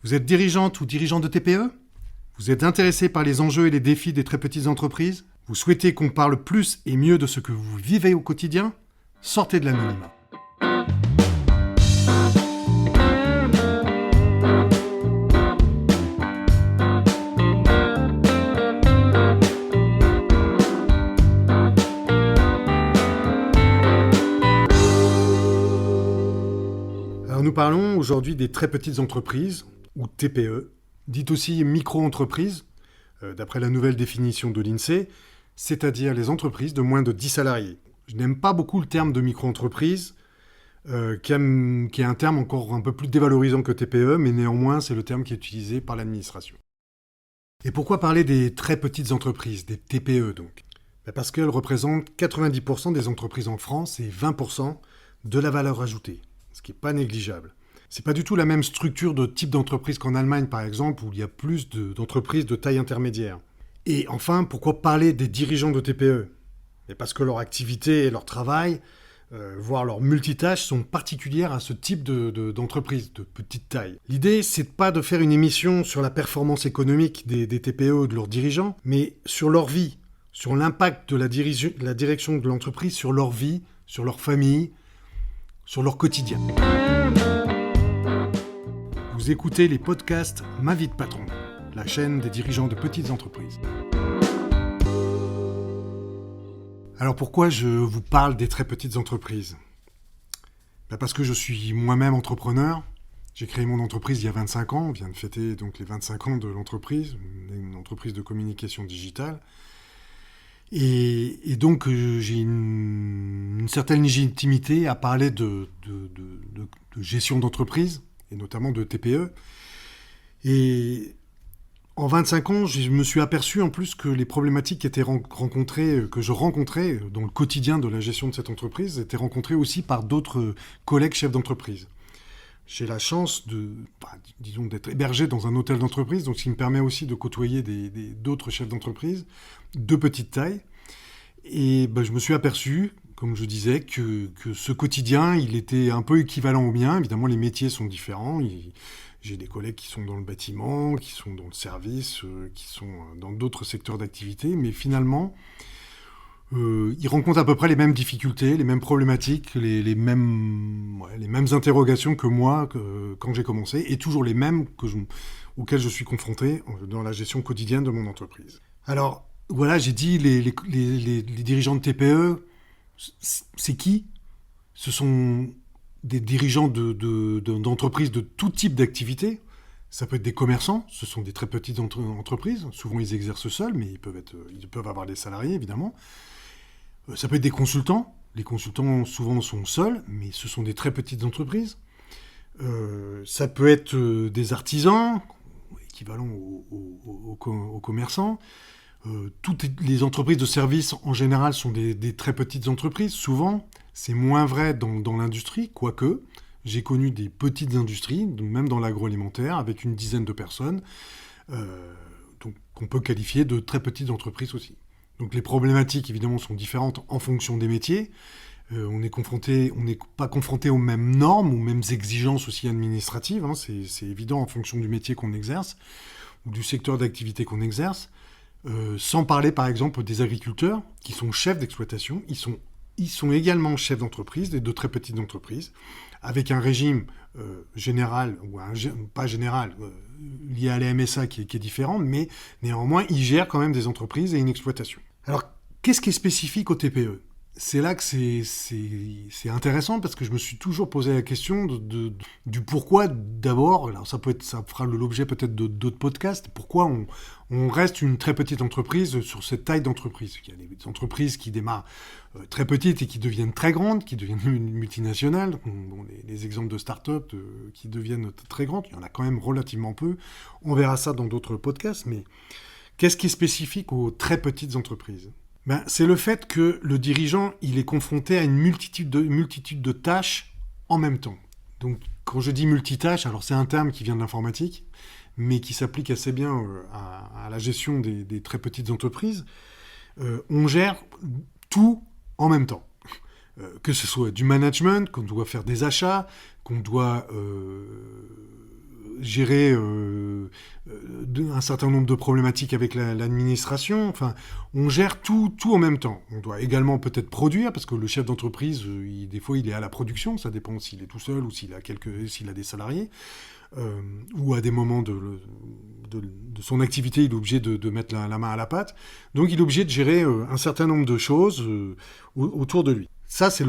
Vous êtes dirigeante ou dirigeant de TPE ? Vous êtes intéressé par les enjeux et les défis des très petites entreprises ? Vous souhaitez qu'on parle plus et mieux de ce que vous vivez au quotidien ? Sortez de l'anonymat. Alors nous parlons aujourd'hui des très petites entreprises, ou TPE, dites aussi micro-entreprises, d'après la nouvelle définition de l'INSEE, c'est-à-dire les entreprises de moins de 10 salariés. Je n'aime pas beaucoup le terme de micro-entreprise, qui est un terme encore un peu plus dévalorisant que TPE, mais néanmoins c'est le terme qui est utilisé par l'administration. Et pourquoi parler des très petites entreprises, des TPE donc ? Parce qu'elles représentent 90% des entreprises en France et 20% de la valeur ajoutée, ce qui n'est pas négligeable. C'est pas du tout la même structure de type d'entreprise qu'en Allemagne, par exemple, où il y a plus d'entreprises de taille intermédiaire. Et enfin, pourquoi parler des dirigeants de TPE ? Parce que leur activité et leur travail, voire leur multitâches, sont particulières à ce type d'entreprise de petite taille. L'idée, c'est pas de faire une émission sur la performance économique des TPE ou de leurs dirigeants, mais sur leur vie, sur l'impact de la direction de l'entreprise sur leur vie, sur leur famille, sur leur quotidien. Vous écoutez les podcasts Ma vie de patron, la chaîne des dirigeants de petites entreprises. Alors pourquoi je vous parle des très petites entreprises ? Parce que je suis moi-même entrepreneur. J'ai créé mon entreprise il y a 25 ans. On vient de fêter donc les 25 ans de l'entreprise, une entreprise de communication digitale. Et donc j'ai une certaine légitimité à parler de gestion d'entreprise, et notamment de TPE. Et en 25 ans, je me suis aperçu en plus que les problématiques que je rencontrais dans le quotidien de la gestion de cette entreprise étaient rencontrées aussi par d'autres collègues chefs d'entreprise. J'ai la chance d'être hébergé dans un hôtel d'entreprise, donc ce qui me permet aussi de côtoyer d'autres chefs d'entreprise de petite taille. Et je me suis aperçu, comme je disais, que ce quotidien, il était un peu équivalent au mien. Évidemment, les métiers sont différents. J'ai des collègues qui sont dans le bâtiment, qui sont dans le service, qui sont dans d'autres secteurs d'activité. Mais finalement, ils rencontrent à peu près les mêmes difficultés, les mêmes problématiques, les mêmes interrogations que moi quand j'ai commencé, et toujours les mêmes auxquelles je suis confronté dans la gestion quotidienne de mon entreprise. Alors, voilà, j'ai dit les dirigeants de TPE, c'est qui ? Ce sont des dirigeants d'entreprises de tout type d'activité. Ça peut être des commerçants, ce sont des très petites entreprises. Souvent, ils exercent seuls, mais ils peuvent avoir des salariés, évidemment. Ça peut être des consultants. Les consultants, souvent, sont seuls, mais ce sont des très petites entreprises. Ça peut être des artisans, équivalents aux commerçants. Toutes les entreprises de services, en général, sont des très petites entreprises. Souvent, c'est moins vrai dans l'industrie, quoique j'ai connu des petites industries, même dans l'agroalimentaire, avec une dizaine de personnes, donc qu'on peut qualifier de très petites entreprises aussi. Donc les problématiques, évidemment, sont différentes en fonction des métiers. On n'est pas confronté aux mêmes normes, aux mêmes exigences aussi administratives. C'est évident en fonction du métier qu'on exerce ou du secteur d'activité qu'on exerce. Sans parler, par exemple, des agriculteurs qui sont chefs d'exploitation. Ils sont également chefs d'entreprise, de très petites entreprises, avec un régime général, ou pas général, lié à la MSA qui est différent, mais néanmoins, ils gèrent quand même des entreprises et une exploitation. Alors, qu'est-ce qui est spécifique au TPE ? C'est là que c'est intéressant, parce que je me suis toujours posé la question du pourquoi d'abord. Alors ça fera l'objet peut-être d'autres podcasts. Pourquoi on reste une très petite entreprise sur cette taille d'entreprise ? Il y a des entreprises qui démarrent très petites et qui deviennent très grandes, qui deviennent multinationales. Les exemples de start-up qui deviennent très grandes, il y en a quand même relativement peu. On verra ça dans d'autres podcasts. Mais qu'est-ce qui est spécifique aux très petites entreprises ? C'est le fait que le dirigeant, il est confronté à une multitude de tâches en même temps. Donc, quand je dis multitâche, alors c'est un terme qui vient de l'informatique, mais qui s'applique assez bien à la gestion des très petites entreprises. On gère tout en même temps. Que ce soit du management, qu'on doit faire des achats, qu'on doit gérer un certain nombre de problématiques avec l'administration. Enfin, on gère tout en même temps. On doit également peut-être produire, parce que le chef d'entreprise, des fois, il est à la production. Ça dépend s'il est tout seul ou s'il a des salariés. Ou à des moments de son activité, il est obligé de mettre la main à la pâte. Donc, il est obligé de gérer un certain nombre de choses autour de lui. Ça, c'est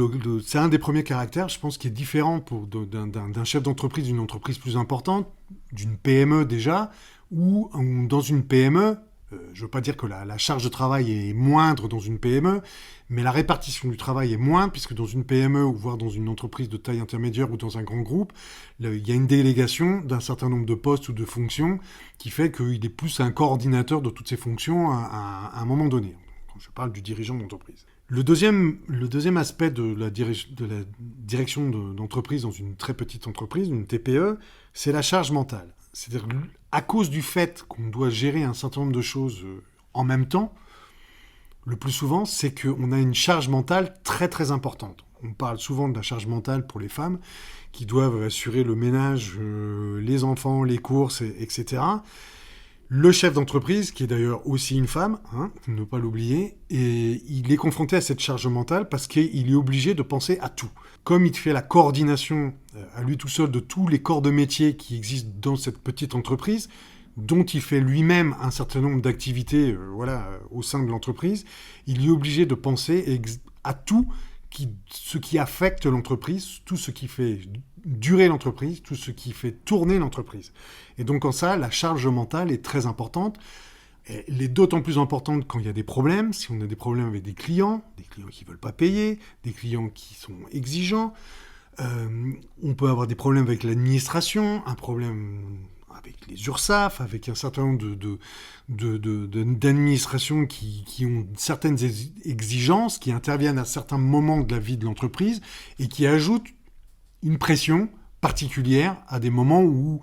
un des premiers caractères, je pense, qui est différent d'un chef d'entreprise, d'une entreprise plus importante, d'une PME déjà, ou dans une PME, je ne veux pas dire que la charge de travail est moindre dans une PME, mais la répartition du travail est moindre, puisque dans une PME, ou voire dans une entreprise de taille intermédiaire ou dans un grand groupe, il y a une délégation d'un certain nombre de postes ou de fonctions qui fait qu'il est plus un coordinateur de toutes ces fonctions à un moment donné. Quand je parle du dirigeant d'entreprise. Le deuxième aspect de la direction d'entreprise dans une très petite entreprise, une TPE, c'est la charge mentale. C'est-à-dire à cause du fait qu'on doit gérer un certain nombre de choses en même temps, le plus souvent, c'est qu'on a une charge mentale très très importante. On parle souvent de la charge mentale pour les femmes qui doivent assurer le ménage, les enfants, les courses, etc. Le chef d'entreprise, qui est d'ailleurs aussi une femme, ne pas l'oublier, et il est confronté à cette charge mentale parce qu'il est obligé de penser à tout. Comme il fait la coordination à lui tout seul de tous les corps de métier qui existent dans cette petite entreprise, dont il fait lui-même un certain nombre d'activités au sein de l'entreprise, il est obligé de penser à tout ce qui affecte l'entreprise, tout ce qui fait durer l'entreprise, tout ce qui fait tourner l'entreprise. Et donc en ça, la charge mentale est très importante. Elle est d'autant plus importante quand il y a des problèmes, si on a des problèmes avec des clients qui ne veulent pas payer, des clients qui sont exigeants. On peut avoir des problèmes avec l'administration, un problème avec les URSSAF, avec un certain nombre d'administrations qui ont certaines exigences, qui interviennent à certains moments de la vie de l'entreprise et qui ajoutent une pression particulière à des moments où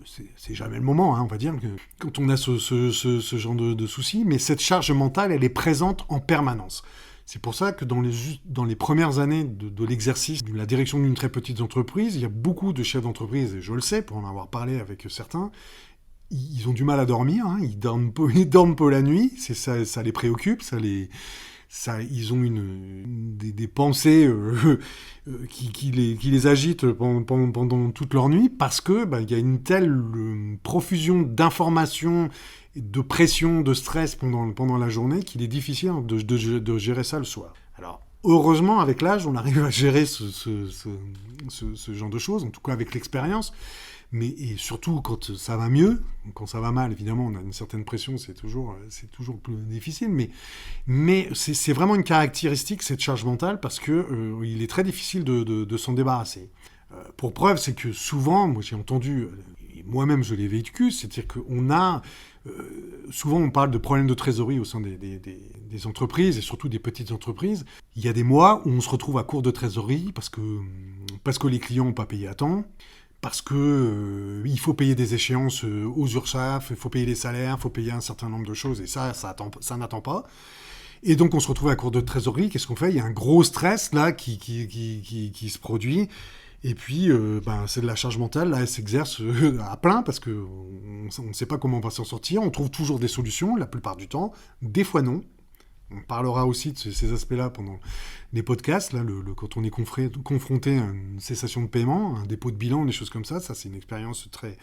c'est jamais le moment, on va dire, quand on a ce genre de soucis, mais cette charge mentale, elle est présente en permanence. C'est pour ça que dans les premières années de l'exercice de la direction d'une très petite entreprise, il y a beaucoup de chefs d'entreprise, et je le sais pour en avoir parlé avec certains, ils ont du mal à dormir, ils dorment peu la nuit, ça les préoccupe, ils ont des pensées qui les agitent pendant toute leur nuit parce que il y a une telle profusion d'informations, de pression, de stress pendant la journée qu'il est difficile de gérer ça le soir. Alors, heureusement, avec l'âge, on arrive à gérer ce genre de choses, en tout cas avec l'expérience. Et surtout quand ça va mieux, quand ça va mal, évidemment, on a une certaine pression, c'est toujours plus difficile. Mais c'est vraiment une caractéristique, cette charge mentale, parce que il est très difficile de s'en débarrasser. Pour preuve, c'est que souvent, moi j'ai entendu, et moi-même je l'ai vécu, c'est-à-dire qu'on a souvent on parle de problèmes de trésorerie au sein des entreprises, et surtout des petites entreprises. Il y a des mois où on se retrouve à court de trésorerie parce que les clients n'ont pas payé à temps, parce que il faut payer des échéances aux URSSAF, il faut payer les salaires, il faut payer un certain nombre de choses, et ça n'attend pas. Et donc on se retrouve à court de trésorerie, qu'est-ce qu'on fait ? Il y a un gros stress là qui se produit, et puis c'est de la charge mentale, là elle s'exerce à plein, parce qu'on ne sait pas comment on va s'en sortir, on trouve toujours des solutions, la plupart du temps, des fois non. On parlera aussi de ces aspects-là pendant les podcasts, là, quand on est confronté à une cessation de paiement, un dépôt de bilan, des choses comme ça c'est une expérience très,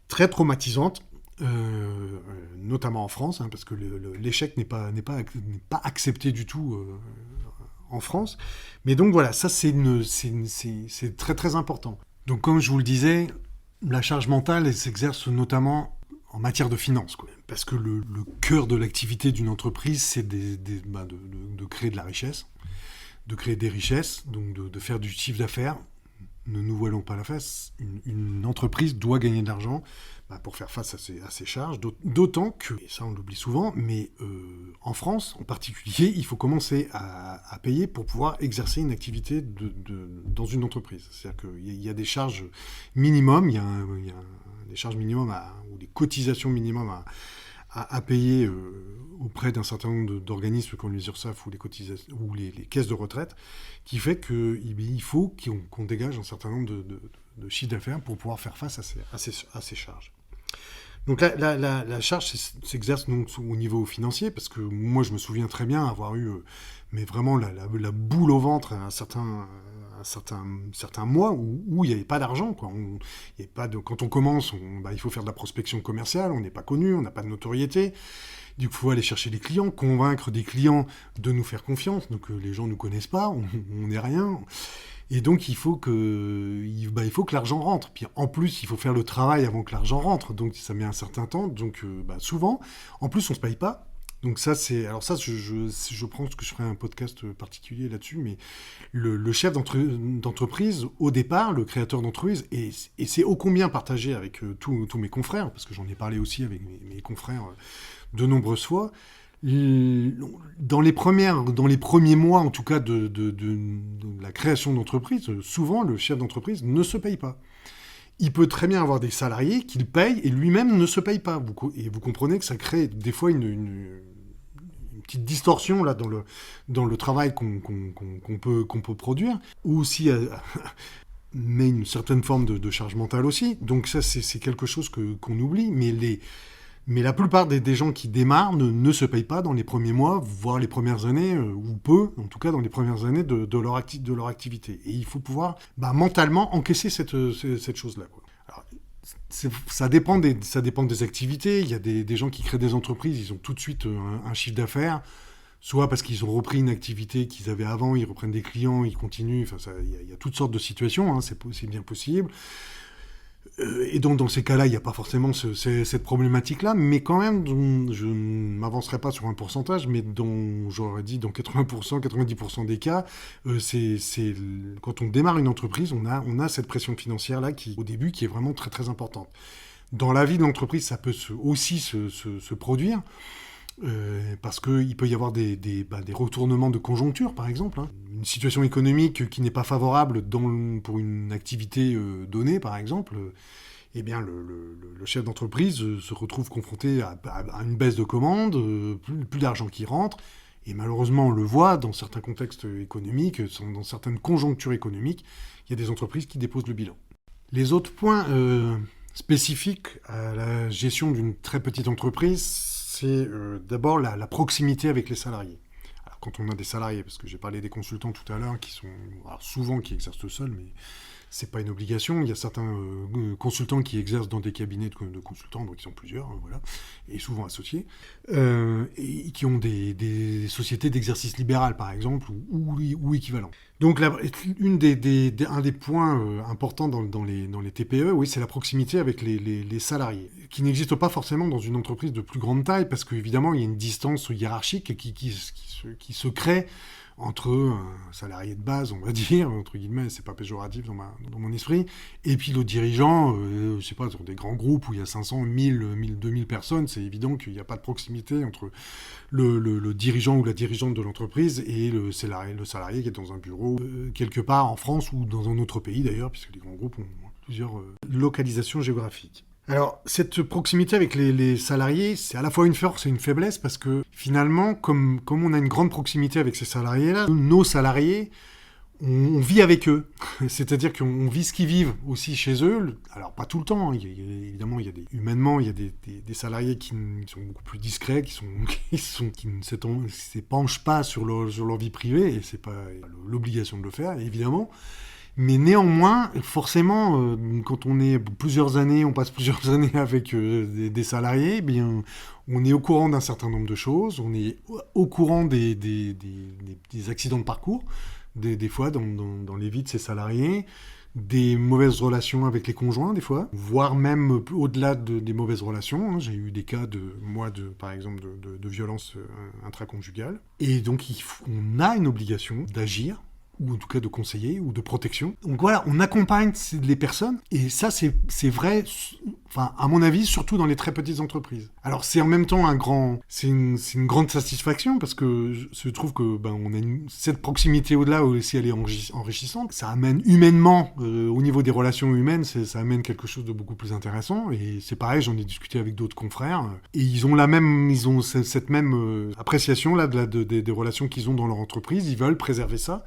très traumatisante, notamment en France, parce que l'échec n'est pas accepté du tout en France. Mais donc voilà, ça c'est très très important. Donc comme je vous le disais, la charge mentale, elle s'exerce notamment en matière de finances, parce que le cœur de l'activité d'une entreprise, c'est de créer de la richesse, de créer des richesses, donc de faire du chiffre d'affaires. Ne nous voilons pas la face, une entreprise doit gagner de l'argent pour faire face à ses charges, d'autant que, et ça on l'oublie souvent, mais en France en particulier, il faut commencer à payer pour pouvoir exercer une activité dans une entreprise. C'est-à-dire qu'il y a des charges minimum, il y a des charges minimum ou des cotisations minimum à payer auprès d'un certain nombre d'organismes comme les URSSAF ou les caisses de retraite, qui fait qu'il faut qu'on dégage un certain nombre de chiffre d'affaires pour pouvoir faire face à ces charges. Donc la charge s'exerce donc au niveau financier, parce que moi je me souviens très bien avoir eu mais vraiment la boule au ventre à un certain mois où il n'y avait pas d'argent, quoi. Il y avait pas de, quand on commence, il faut faire de la prospection commerciale, on n'est pas connu, on n'a pas de notoriété. Du coup, il faut aller chercher des clients, convaincre des clients de nous faire confiance. Donc les gens ne nous connaissent pas, on n'est rien. Et donc il faut que l'argent rentre. Puis en plus, il faut faire le travail avant que l'argent rentre. Donc ça met un certain temps. Donc souvent, en plus, on se paye pas. Donc ça, je pense que je ferai un podcast particulier là-dessus, mais le chef d'entreprise, au départ, le créateur d'entreprise, et c'est ô combien partagé avec tous mes confrères, parce que j'en ai parlé aussi avec mes confrères de nombreuses fois, dans les premiers mois, en tout cas, de la création d'entreprise, souvent, le chef d'entreprise ne se paye pas. Il peut très bien avoir des salariés qu'il paye et lui-même ne se paye pas. Et vous comprenez que ça crée des fois une petite distorsion là dans le travail qu'on peut produire, ou aussi mais une certaine forme de charge mentale aussi. Donc ça, c'est quelque chose qu'on oublie, mais la plupart des gens qui démarrent ne se payent pas dans les premiers mois, voire les premières années, ou peu, en tout cas dans les premières années de leur activité. Et il faut pouvoir mentalement encaisser cette chose-là, quoi. Alors, ça dépend des activités. Il y a des gens qui créent des entreprises, ils ont tout de suite un chiffre d'affaires, soit parce qu'ils ont repris une activité qu'ils avaient avant, ils reprennent des clients, ils continuent. Enfin, il y a toutes sortes de situations, hein, c'est bien possible. Et donc, dans ces cas-là, il n'y a pas forcément cette problématique-là, mais quand même, je ne m'avancerai pas sur un pourcentage, mais j'aurais dit dans 80%, 90% des cas, quand on démarre une entreprise, on a cette pression financière-là au début, qui est vraiment très, très importante. Dans la vie de l'entreprise, ça peut aussi se produire, parce qu'il peut y avoir des retournements de conjoncture, par exemple, hein. Une situation économique qui n'est pas favorable pour une activité donnée, par exemple, eh bien le chef d'entreprise se retrouve confronté à une baisse de commandes, plus d'argent qui rentre, et malheureusement on le voit dans certains contextes économiques, dans certaines conjonctures économiques, il y a des entreprises qui déposent le bilan. Les autres points spécifiques à la gestion d'une très petite entreprise, c'est d'abord la proximité avec les salariés. Alors, quand on a des salariés, parce que j'ai parlé des consultants tout à l'heure, qui exercent seuls, mais c'est pas une obligation. Il y a certains consultants qui exercent dans des cabinets de consultants, donc ils sont plusieurs, voilà, et souvent associés, et qui ont des sociétés d'exercice libéral, par exemple, ou équivalent. Donc, un des points importants dans les TPE, oui, c'est la proximité avec les salariés, qui n'existe pas forcément dans une entreprise de plus grande taille, parce qu'évidemment, il y a une distance hiérarchique qui se crée entre un salarié de base, on va dire, entre guillemets, c'est pas péjoratif dans mon esprit, et puis le dirigeant, je sais pas, dans des grands groupes où il y a 500, 1000, 2000 personnes, c'est évident qu'il n'y a pas de proximité entre le dirigeant ou la dirigeante de l'entreprise et le salarié qui est dans un bureau, quelque part en France ou dans un autre pays d'ailleurs, puisque les grands groupes ont plusieurs localisations géographiques. Alors, cette proximité avec les salariés, c'est à la fois une force et une faiblesse, parce que finalement, comme on a une grande proximité avec ces salariés-là, nos salariés, on vit avec eux. C'est-à-dire qu'on vit ce qu'ils vivent aussi chez eux. Alors, pas tout le temps, hein. Évidemment, humainement, il y a des salariés qui sont beaucoup plus discrets, qui ne s'épanchent pas sur leur vie privée, et c'est pas l'obligation de le faire, évidemment. Mais néanmoins, forcément, quand on passe plusieurs années avec des salariés, eh bien, on est au courant d'un certain nombre de choses, on est au courant des accidents de parcours, des fois dans les vies de ces salariés, des mauvaises relations avec les conjoints, des fois, voire même au-delà des mauvaises relations, hein. J'ai eu des cas par exemple, de violence intraconjugale. Et donc, on a une obligation d'agir, ou en tout cas de conseiller, ou de protection. Donc voilà, on accompagne les personnes, et ça c'est vrai, enfin à mon avis, surtout dans les très petites entreprises. Alors c'est en même temps c'est une grande satisfaction, parce que je trouve que on a cette proximité au-delà, aussi elle est enrichissante. Ça amène humainement, au niveau des relations humaines, ça amène quelque chose de beaucoup plus intéressant, et c'est pareil, j'en ai discuté avec d'autres confrères, et ils ont cette même appréciation là des relations qu'ils ont dans leur entreprise, ils veulent préserver ça.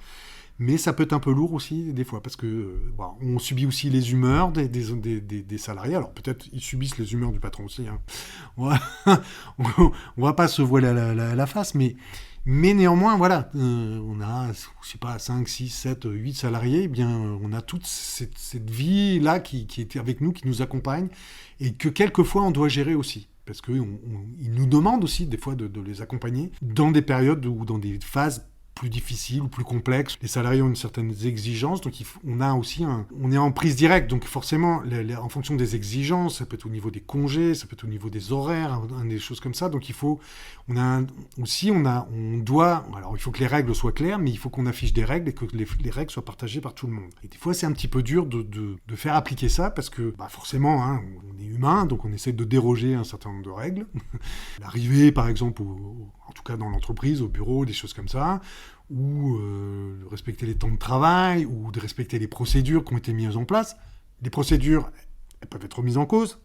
mais ça peut être un peu lourd aussi des fois, parce que on subit aussi les humeurs des salariés. Alors peut-être ils subissent les humeurs du patron aussi, hein. On va, on va pas se voiler la face, mais néanmoins, voilà, on a, je sais pas, 5, 6, 7, 8 salariés, eh bien, on a toute cette vie-là qui est avec nous, qui nous accompagne, et que quelquefois on doit gérer aussi. Parce qu'ils nous demandent aussi, des fois, de les accompagner dans des périodes ou dans des phases plus difficiles ou plus complexes. Les salariés ont une certaine exigence, donc on a aussi on est en prise directe, donc forcément, en fonction des exigences, ça peut être au niveau des congés, ça peut être au niveau des horaires, des choses comme ça, donc on doit, alors il faut que les règles soient claires, mais il faut qu'on affiche des règles et que les règles soient partagées par tout le monde. Et des fois, c'est un petit peu dur de faire appliquer ça, parce que forcément, hein, on est humain, donc on essaie de déroger à un certain nombre de règles. L'arrivée, par exemple, en tout cas dans l'entreprise, au bureau, des choses comme ça, ou de respecter les temps de travail, ou de respecter les procédures qui ont été mises en place. Les procédures, elles peuvent être mises en cause,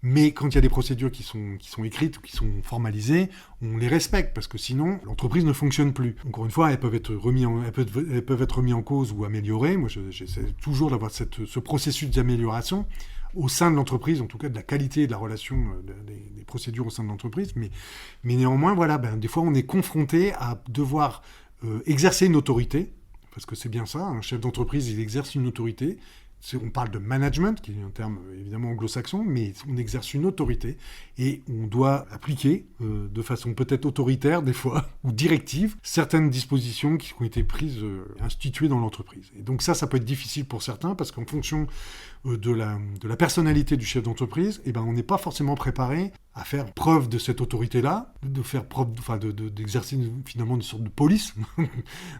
mais quand il y a des procédures qui sont écrites ou qui sont formalisées, on les respecte, parce que sinon, l'entreprise ne fonctionne plus. Encore une fois, elles peuvent être remises en cause ou améliorées. Moi, j'essaie toujours d'avoir ce processus d'amélioration au sein de l'entreprise, en tout cas de la qualité et de la relation des procédures au sein de l'entreprise. Mais néanmoins, voilà, des fois, on est confronté à devoir exercer une autorité, parce que c'est bien ça, un chef d'entreprise, il exerce une autorité. On parle de management, qui est un terme évidemment anglo-saxon, mais on exerce une autorité et on doit appliquer de façon peut-être autoritaire des fois, ou directive, certaines dispositions qui ont été prises, instituées dans l'entreprise. Et donc ça peut être difficile pour certains, parce qu'en fonction de la personnalité du chef d'entreprise, on n'est pas forcément préparé à faire preuve de cette autorité-là, de faire preuve, d'exercer finalement une sorte de police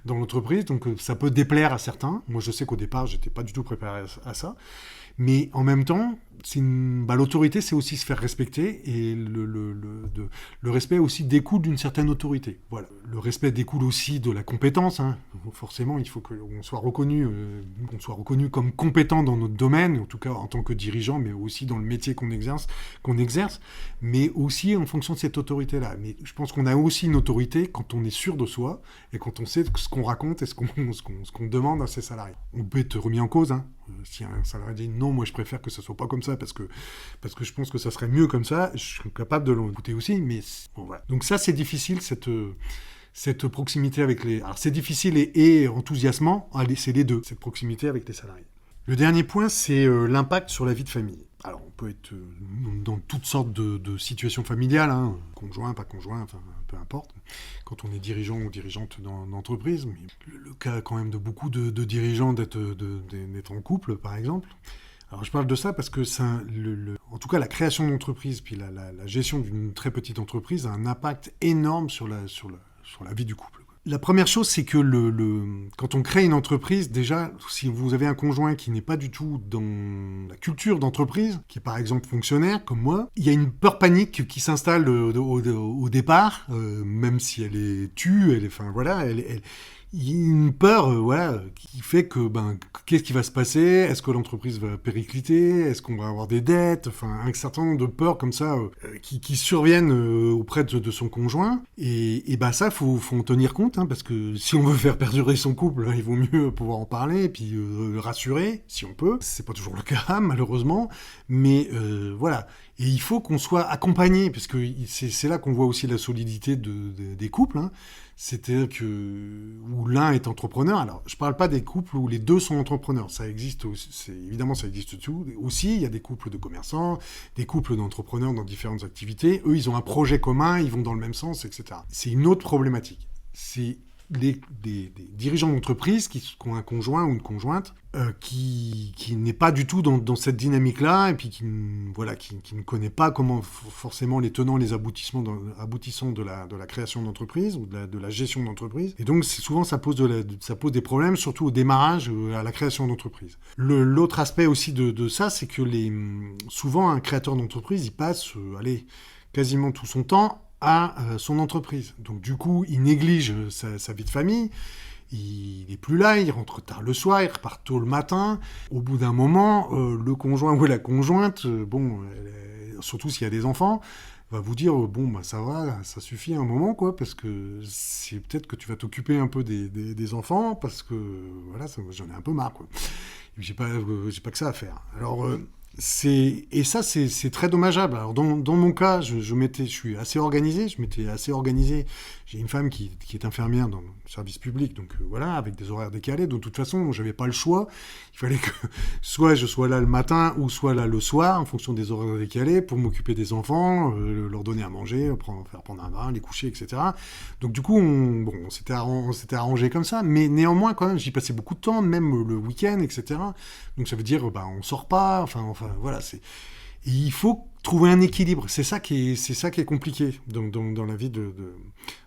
dans l'entreprise. Donc ça peut déplaire à certains. Moi, je sais qu'au départ, j'étais pas du tout préparé à ça. Mais en même temps, l'autorité, c'est aussi se faire respecter, et le respect aussi découle d'une certaine autorité. Voilà. Le respect découle aussi de la compétence, hein. Forcément, il faut qu'on soit reconnu comme compétent dans notre domaine, en tout cas en tant que dirigeant, mais aussi dans le métier qu'on exerce, mais aussi en fonction de cette autorité-là. Mais je pense qu'on a aussi une autorité quand on est sûr de soi et quand on sait ce qu'on raconte et ce qu'on demande à ses salariés. On peut être remis en cause, hein. Si un salarié dit non, moi je préfère que ça soit pas comme ça parce que je pense que ça serait mieux comme ça, je suis capable de l'écouter aussi, mais bon, voilà. Donc ça, c'est difficile, cette proximité avec les... Alors c'est difficile et enthousiasmant, c'est les deux, cette proximité avec les salariés. Le dernier point, c'est l'impact sur la vie de famille. Alors on peut être dans toutes sortes de situations familiales, hein, conjoint, pas conjoint, enfin peu importe, quand on est dirigeant ou dirigeante d'entreprise, mais le cas quand même de beaucoup de dirigeants d'être en couple, par exemple. Alors je parle de ça parce que en tout cas la création d'entreprise puis la gestion d'une très petite entreprise a un impact énorme sur la vie du couple. La première chose, c'est que quand on crée une entreprise, déjà, si vous avez un conjoint qui n'est pas du tout dans la culture d'entreprise, qui est par exemple fonctionnaire, comme moi, il y a une peur panique qui s'installe au départ, même si elle est tue, il y a une peur qui fait que qu'est-ce qui va se passer ? Est-ce que l'entreprise va péricliter ? Est-ce qu'on va avoir des dettes ? Enfin, un certain nombre de peurs comme ça qui surviennent auprès de son conjoint. Et ça, faut en tenir compte, hein, parce que si on veut faire perdurer son couple, il vaut mieux pouvoir en parler et puis rassurer, si on peut. C'est pas toujours le cas, malheureusement. Mais voilà. Et il faut qu'on soit accompagné, parce que c'est là qu'on voit aussi la solidité des couples, hein. C'est-à-dire où l'un est entrepreneur. Alors, je ne parle pas des couples où les deux sont entrepreneurs. Ça existe aussi, évidemment, ça existe tout. Aussi, il y a des couples de commerçants, des couples d'entrepreneurs dans différentes activités. Eux, ils ont un projet commun, ils vont dans le même sens, etc. C'est une autre problématique. C'est des dirigeants d'entreprise qui ont un conjoint ou une conjointe qui n'est pas du tout dans cette dynamique-là, et puis qui ne connaît pas comment forcément les tenants, les aboutissants de la création d'entreprise ou de la gestion d'entreprise. Et donc souvent ça pose des problèmes, surtout au démarrage, à la création d'entreprise. L'autre aspect aussi de ça, c'est que souvent un créateur d'entreprise, il passe quasiment tout son temps à son entreprise. Donc du coup, il néglige sa vie de famille, il n'est plus là, il rentre tard le soir, il repart tôt le matin. Au bout d'un moment, le conjoint ou la conjointe, surtout s'il y a des enfants, va vous dire bon bah ça va, ça suffit un moment quoi, parce que c'est peut-être que tu vas t'occuper un peu des enfants, parce que voilà, j'en ai un peu marre quoi. Et puis, j'ai pas que ça à faire. Alors c'est très dommageable. Alors dans mon cas, je suis assez organisé, J'ai une femme qui est infirmière dans le service public, donc voilà, avec des horaires décalés. Donc de toute façon, j'avais pas le choix. Il fallait que soit je sois là le matin ou soit là le soir, en fonction des horaires décalés, pour m'occuper des enfants, leur donner à manger, faire prendre un bain, les coucher, etc. Donc du coup, on s'était arrangé comme ça. Mais néanmoins, quand même, j'y passais beaucoup de temps, même le week-end, etc. Donc ça veut dire, on sort pas. Enfin voilà, et il faut trouver un équilibre. C'est ça qui est compliqué dans la vie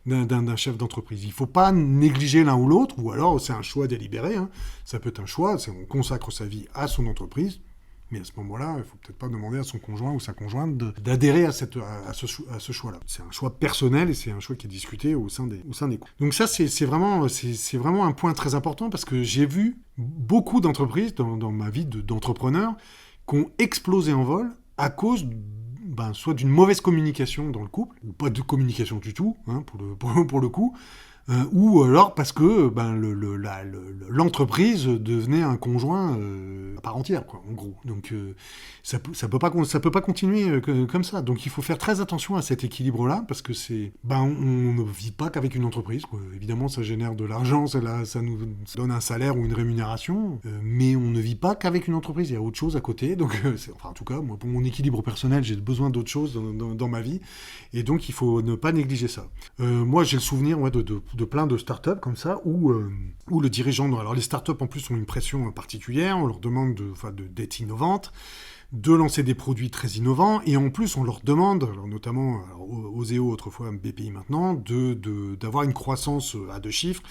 d'un chef d'entreprise. Il ne faut pas négliger l'un ou l'autre, ou alors c'est un choix délibéré. Hein. Ça peut être un choix, on consacre sa vie à son entreprise, mais à ce moment-là, il ne faut peut-être pas demander à son conjoint ou sa conjointe d'adhérer à ce choix-là. C'est un choix personnel et c'est un choix qui est discuté au sein des couples. Donc ça, c'est vraiment un point très important, parce que j'ai vu beaucoup d'entreprises dans ma vie d'entrepreneur qui ont explosé en vol à cause soit d'une mauvaise communication dans le couple, ou pas de communication du tout, hein, pour le coup, ou alors parce que l'entreprise devenait un conjoint à part entière, quoi, en gros. Donc ça peut pas continuer comme ça. Donc il faut faire très attention à cet équilibre-là, parce que on ne vit pas qu'avec une entreprise, quoi. Évidemment, ça génère de l'argent, ça nous donne un salaire ou une rémunération, mais on ne vit pas qu'avec une entreprise. Il y a autre chose à côté. Donc en tout cas, moi, pour mon équilibre personnel, j'ai besoin d'autre chose dans ma vie, et donc il faut ne pas négliger ça. Moi, j'ai le souvenir de plein de startups comme ça, où le dirigeant... Alors les startups en plus ont une pression particulière, on leur demande d'être innovantes, de lancer des produits très innovants, et en plus on leur demande, alors notamment Oseo autrefois, BPI maintenant, d'avoir une croissance à 2 chiffres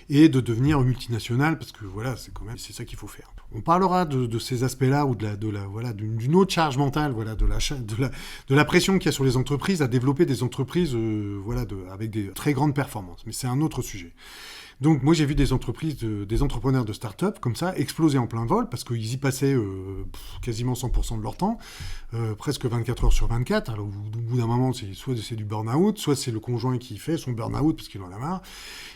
et de devenir multinational, parce que voilà, c'est ça qu'il faut faire. On parlera de ces aspects-là, ou d'une autre charge mentale, de la pression qu'il y a sur les entreprises à développer des entreprises avec des très grandes performances. Mais c'est un autre sujet. Donc moi j'ai vu des entrepreneurs de start-up comme ça exploser en plein vol, parce qu'ils y passaient quasiment 100% de leur temps, presque 24 heures sur 24. Alors au bout d'un moment, soit c'est du burn-out, soit c'est le conjoint qui fait son burn-out parce qu'il en a marre.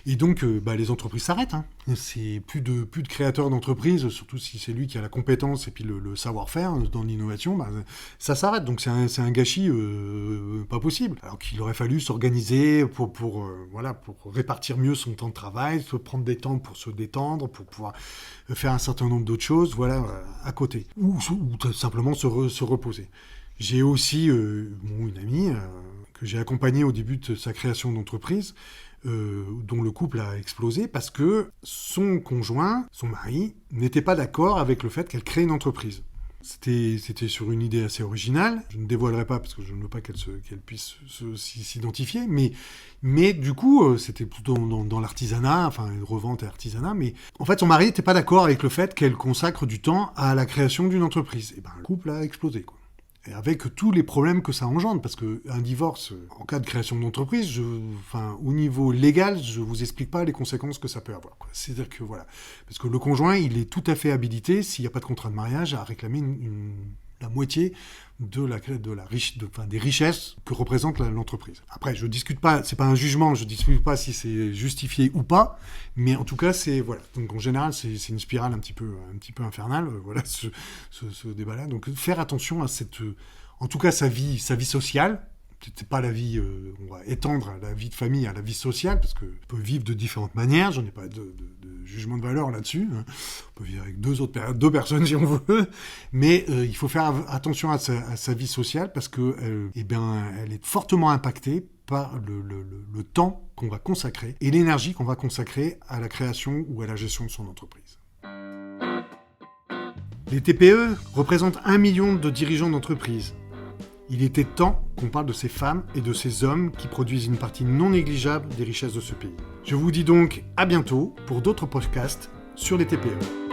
Et donc les entreprises s'arrêtent. Hein. C'est plus de créateurs d'entreprises, surtout si c'est lui qui a la compétence et puis le savoir-faire dans l'innovation, ça s'arrête. Donc c'est un gâchis pas possible. Alors qu'il aurait fallu s'organiser pour répartir mieux son temps de travail, se prendre des temps pour se détendre, pour pouvoir faire un certain nombre d'autres choses, à côté. Ou tout simplement se reposer. J'ai aussi une amie que j'ai accompagnée au début de sa création d'entreprise, dont le couple a explosé parce que son conjoint, son mari, n'était pas d'accord avec le fait qu'elle crée une entreprise. C'était sur une idée assez originale. Je ne dévoilerai pas parce que je ne veux pas qu'elle puisse s'identifier, mais du coup, c'était plutôt dans l'artisanat, revente et artisanat, mais en fait, son mari n'était pas d'accord avec le fait qu'elle consacre du temps à la création d'une entreprise. Et le couple a explosé, quoi. Et avec tous les problèmes que ça engendre, parce qu'un divorce, en cas de création d'entreprise, au niveau légal, je vous explique pas les conséquences que ça peut avoir, quoi. C'est-à-dire que parce que le conjoint, il est tout à fait habilité, s'il n'y a pas de contrat de mariage, à réclamer la moitié des richesses que représente l'entreprise. Après, je discute pas, c'est pas un jugement, je discute pas si c'est justifié ou pas, mais en tout cas, Donc en général, c'est une spirale un petit peu infernale, ce débat-là. Donc faire attention à en tout cas sa vie sociale. C'est pas la vie, on va étendre la vie de famille à la vie sociale, parce qu'on peut vivre de différentes manières, j'en ai pas de jugement de valeur là-dessus, hein. On peut vivre avec deux personnes si on veut, mais il faut faire attention à sa vie sociale, parce que elle est fortement impactée par le temps qu'on va consacrer, et l'énergie qu'on va consacrer à la création ou à la gestion de son entreprise. Les TPE représentent 1 million de dirigeants d'entreprise. Il était temps qu'on parle de ces femmes et de ces hommes qui produisent une partie non négligeable des richesses de ce pays. Je vous dis donc à bientôt pour d'autres podcasts sur les TPE.